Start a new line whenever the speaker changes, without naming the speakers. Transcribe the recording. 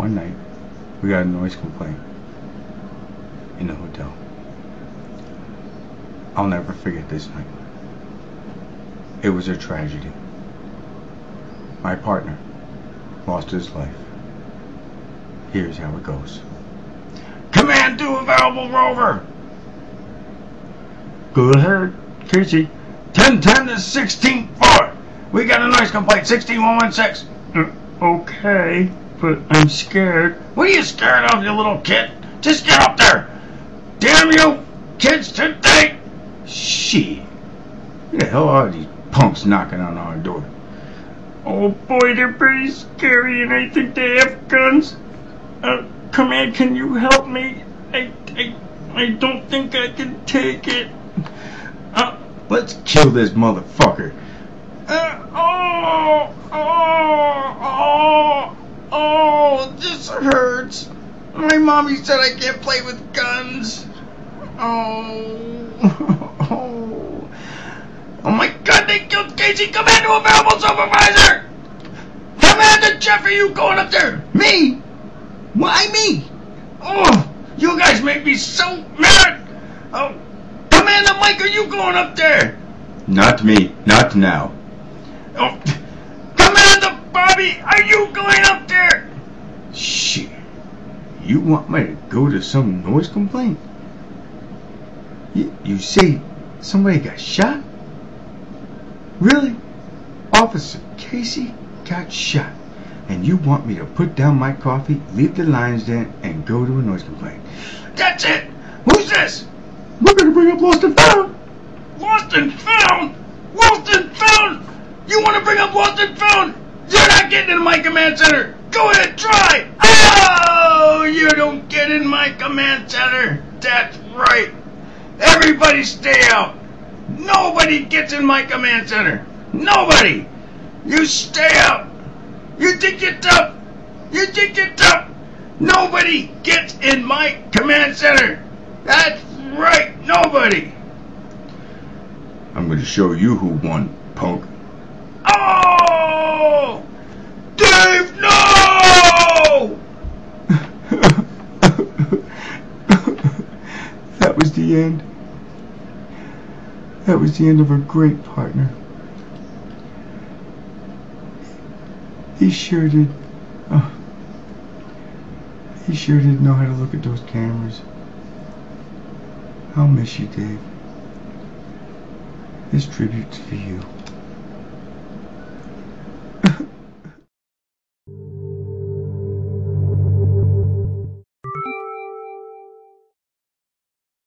One night, we got a noise complaint in the hotel. I'll never forget this night. It was a tragedy. My partner lost his life. Here's how it goes. Command to available rover. Go ahead, Casey. 1010 to 16th floor. We got a noise complaint, 16116. Okay, but I'm scared. What are you scared of, you little kid? Just get up there. Damn you, kids today. Shit. Who the hell are these punks knocking on our door? Oh boy, they're pretty scary and I think they have guns. Command, can you help me? I don't think I can take it. Let's kill this motherfucker. This hurts. My mommy said I can't play with guns. Oh my God, they killed Casey. Command to available supervisor. Commander Jeff, are you going up there? Me? Why me? Oh, you guys make me so mad. Oh, Commander Mike, are you going up there? Not me, not now. Oh, Commander Bobby, are you going up there? Shit. You want me to go to some noise complaint? You say somebody got shot? Really? Officer Casey got shot. And you want me to put down my coffee, leave the Lions Den, and go to a noise complaint? That's it! Who's this? We're gonna bring up Lost and Found! Lost and Found? Lost and Found? You wanna bring up Lost and Found? You're not getting in my command center! Go ahead, try! Oh, you don't get in my command center! That's right! Everybody stay out! Nobody gets in my command center! Nobody! You stay out! You think you're tough? You think you're tough? Nobody gets in my command center! That's right, nobody! I'm gonna show you who won, punk. Oh! Dave, no! That was the end. That was the end of a great partner. He sure did. Oh, he sure did know how to look at those cameras. I'll miss you, Dave. This tribute's for you.